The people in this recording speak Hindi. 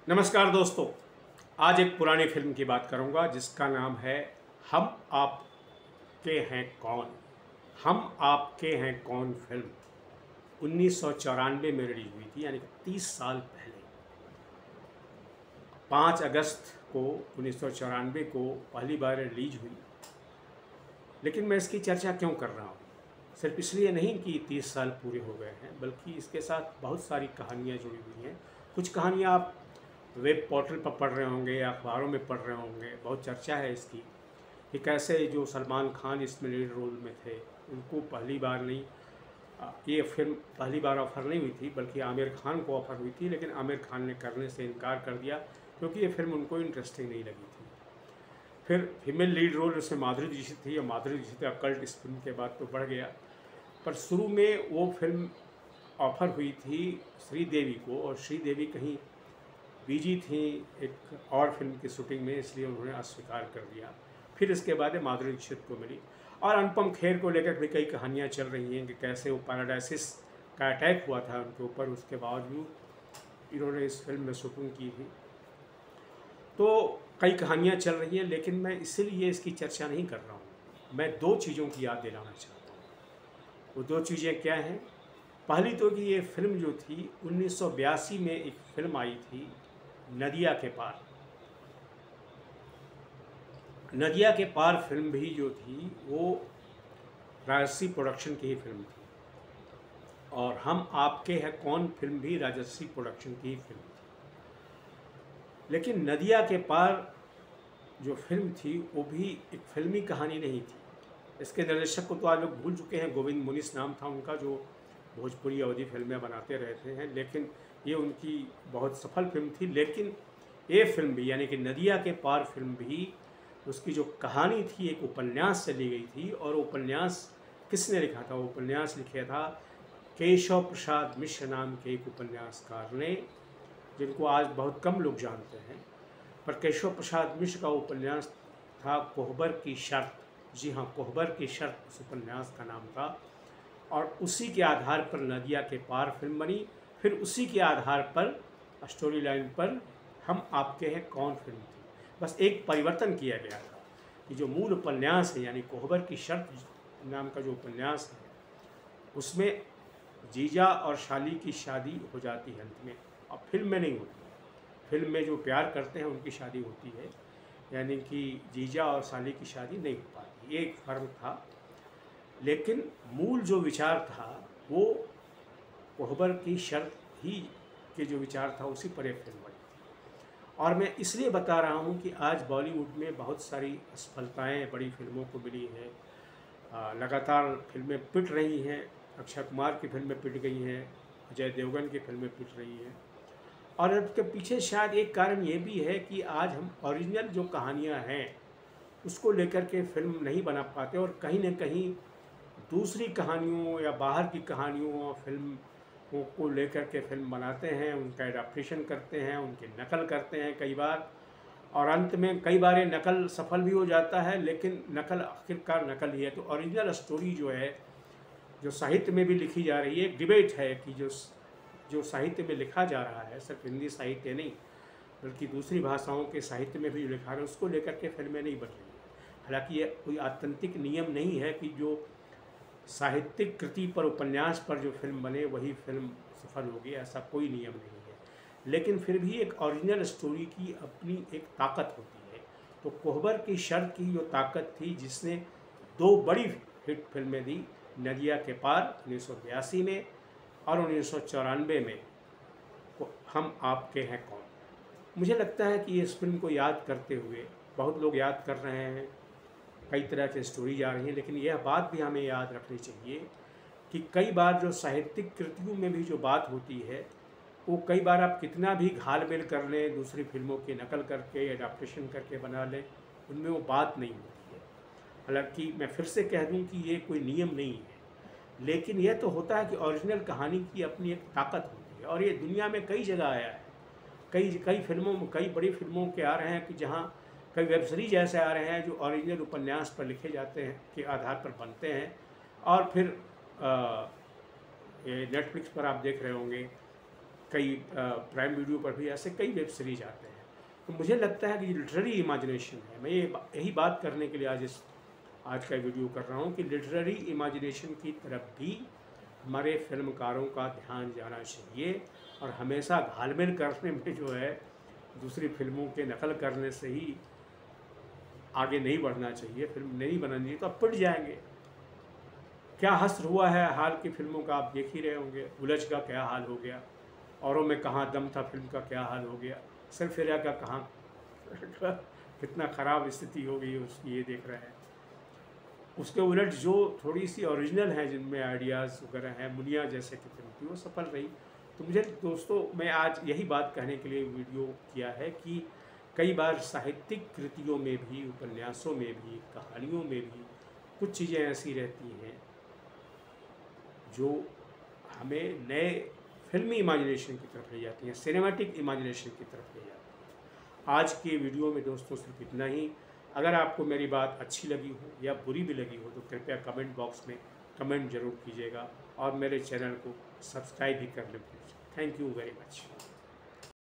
नमस्कार दोस्तों। आज एक पुरानी फिल्म की बात करूंगा जिसका नाम है हम आपके हैं कौन। हम आपके हैं कौन फिल्म 1994 में रिलीज हुई थी, यानी कि 30 साल पहले। 5 अगस्त को 1994 को पहली बार रिलीज हुई। लेकिन मैं इसकी चर्चा क्यों कर रहा हूँ? सिर्फ इसलिए नहीं कि 30 साल पूरे हो गए हैं, बल्कि इसके साथ बहुत सारी कहानियाँ जुड़ी हुई हैं। कुछ कहानियाँ आप वेब पोर्टल पर पढ़ रहे होंगे या अखबारों में पढ़ रहे होंगे। बहुत चर्चा है इसकी कि कैसे जो सलमान खान इसमें लीड रोल में थे, उनको पहली बार नहीं, ये फिल्म पहली बार ऑफ़र नहीं हुई थी, बल्कि आमिर खान को ऑफ़र हुई थी। लेकिन आमिर खान ने करने से इनकार कर दिया क्योंकि ये फिल्म उनको इंटरेस्टिंग नहीं लगी थी। फिर फीमेल लीड रोल उसमें माधुरी दीक्षित थी, और माधुरी दीक्षित का कल्ट इस फिल्म के बाद तो बढ़ गया। पर शुरू में वो फिल्म ऑफ़र हुई थी श्रीदेवी को, और श्रीदेवी कहीं बिजी थी एक और फिल्म की शूटिंग में, इसलिए उन्होंने अस्वीकार कर दिया। फिर इसके बाद माधुरी दीक्षित को मिली। और अनुपम खेर को लेकर भी कई कहानियाँ चल रही हैं कि कैसे वो पैराडाइसिस का अटैक हुआ था उनके ऊपर, उसके बावजूद इन्होंने इस फिल्म में शूटिंग की थी। तो कई कहानियाँ चल रही हैं, लेकिन मैं इसीलिए इसकी चर्चा नहीं कर रहा हूँ। मैं दो चीज़ों की याद दिलाना चाहता हूँ। वो दो चीज़ें क्या हैं? पहली तो कि ये फिल्म जो थी 1982 में एक फिल्म आई थी, नदिया के पार। नदिया के पार फिल्म भी जो थी वो राजश्री प्रोडक्शन की ही फिल्म थी, और हम आपके हैं कौन फिल्म भी राजश्री प्रोडक्शन की ही फिल्म थी। लेकिन नदिया के पार जो फिल्म थी वो भी एक फिल्मी कहानी नहीं थी। इसके निर्देशक को तो आज लोग भूल चुके हैं, गोविंद मुनीस नाम था उनका, जो भोजपुरी अवधी फिल्में बनाते रहते हैं। लेकिन ये उनकी बहुत सफल फिल्म थी। लेकिन ये फिल्म भी, यानी कि नदिया के पार फिल्म भी, उसकी जो कहानी थी एक उपन्यास से ली गई थी। और उपन्यास किसने लिखा था? वो उपन्यास लिखा था केशव प्रसाद मिश्र नाम के एक उपन्यासकार ने, जिनको आज बहुत कम लोग जानते हैं। पर केशव प्रसाद मिश्र का उपन्यास था कोहबर की शर्त। जी हाँ, कोहबर की शर्त उस उपन्यास का नाम था। और उसी के आधार पर नदिया के पार फिल्म बनी। फिर उसी के आधार पर स्टोरी लाइन पर हम आपके हैं कौन फिल्म थी। बस एक परिवर्तन किया गया था कि जो मूल उपन्यास है, यानी कोहबर की शर्त नाम का जो उपन्यास है, उसमें जीजा और शाली की शादी हो जाती है अंत में, और फिल्म में नहीं होती। फिल्म में जो प्यार करते हैं उनकी शादी होती है, यानी कि जीजा और शाली की शादी नहीं हो पाती। ये एक फर्क था। लेकिन मूल जो विचार था वो कोहबर की शर्त ही के जो विचार था उसी पर एक फिल्म बनी थी। और मैं इसलिए बता रहा हूँ कि आज बॉलीवुड में बहुत सारी असफलताएं बड़ी फिल्मों को मिली हैं। लगातार फिल्में पिट रही हैं। अक्षय कुमार की फिल्में पिट गई हैं, अजय देवगन की फिल्में पिट रही हैं। और इसके पीछे शायद एक कारण ये भी है कि आज हम ओरिजिनल जो कहानियाँ हैं उसको लेकर के फिल्म नहीं बना पाते, और कहीं न कहीं दूसरी कहानियों या बाहर की कहानियों और फिल्म को लेकर के फिल्म बनाते हैं, उनका एडाप्टेशन करते हैं, उनकी नकल करते हैं कई बार। और अंत में कई बार ये नकल सफल भी हो जाता है, लेकिन नकल आखिरकार नकल ही है। तो ओरिजिनल स्टोरी जो है, जो साहित्य में भी लिखी जा रही है, एक डिबेट है कि जो जो साहित्य में लिखा जा रहा है, सिर्फ हिंदी साहित्य नहीं बल्कि दूसरी भाषाओं के साहित्य में भी जो लिखा रहा है, उसको लेकर के फिल्में नहीं बन रही हैं। हालांकि ये कोई आत्यंतिक नियम नहीं है कि जो साहित्यिक कृति पर, उपन्यास पर जो फिल्म बने वही फिल्म सफल होगी, ऐसा कोई नियम नहीं है। लेकिन फिर भी एक ओरिजिनल स्टोरी की अपनी एक ताकत होती है। तो कोहबर की शर्त की जो ताकत थी, जिसने दो बड़ी हिट फिल्में दी, नदिया के पार 1982 में और 1994 में हम आपके हैं कौन। मुझे लगता है कि इस फिल्म को याद करते हुए बहुत लोग याद कर रहे हैं, कई तरह की स्टोरी जा रही है। लेकिन यह बात भी हमें याद रखनी चाहिए कि कई बार जो साहित्यिक कृतियों में भी जो बात होती है, वो कई बार आप कितना भी घाल-मेल कर लें, दूसरी फिल्मों की नकल करके, एडाप्टेशन करके बना लें, उनमें वो बात नहीं होती है। हालांकि मैं फिर से कह दूं कि ये कोई नियम नहीं है, लेकिन यह तो होता है कि ओरिजिनल कहानी की अपनी एक ताकत होती है। और ये दुनिया में कई जगह आया है। कई कई फिल्मों में, कई बड़ी फिल्मों के आ रहे हैं कि जहाँ कई वेब सीरीज ऐसे आ रहे हैं जो ओरिजिनल उपन्यास पर लिखे जाते हैं, के आधार पर बनते हैं। और फिर ये नेटफ्लिक्स पर आप देख रहे होंगे कई प्राइम वीडियो पर भी ऐसे कई वेब सीरीज आते हैं। तो मुझे लगता है कि लिटरेरी इमेजिनेशन है। मैं यही बात करने के लिए आज का वीडियो कर रहा हूँ कि लिटरेरी इमेजिनेशन की तरफ भी हमारे फिल्मकारों का ध्यान जाना चाहिए, और हमेशा घालमेल करने में जो है दूसरी फिल्मों के नकल करने से ही आगे नहीं बढ़ना चाहिए। फिल्म नहीं बनानी चाहिए तो अब पिट जाएंगे। क्या हश्र हुआ है हाल की फिल्मों का, आप देख ही रहे होंगे। उलझ का क्या हाल हो गया, औरों में कहाँ दम था फिल्म का क्या हाल हो गया, सरफिरा का कहाँ कितना ख़राब स्थिति हो गई उसकी, ये देख रहे हैं। उसके उलट जो थोड़ी सी ओरिजिनल है, जिनमें आइडियाज़ वगैरह हैं, मुनिया जैसे की फिल्म थी, वो सफल रही। तो मुझे दोस्तों, मैं आज यही बात कहने के लिए वीडियो किया है कि कई बार साहित्यिक कृतियों में भी, उपन्यासों में भी, कहानियों में भी कुछ चीज़ें ऐसी रहती हैं जो हमें नए फिल्मी इमेजिनेशन की तरफ ले जाती हैं, सिनेमैटिक इमेजिनेशन की तरफ ले जाती हैं। आज के वीडियो में दोस्तों सिर्फ इतना ही। अगर आपको मेरी बात अच्छी लगी हो या बुरी भी लगी हो तो कृपया कमेंट बॉक्स में कमेंट ज़रूर कीजिएगा, और मेरे चैनल को सब्सक्राइब भी कर लें। Thank you very much.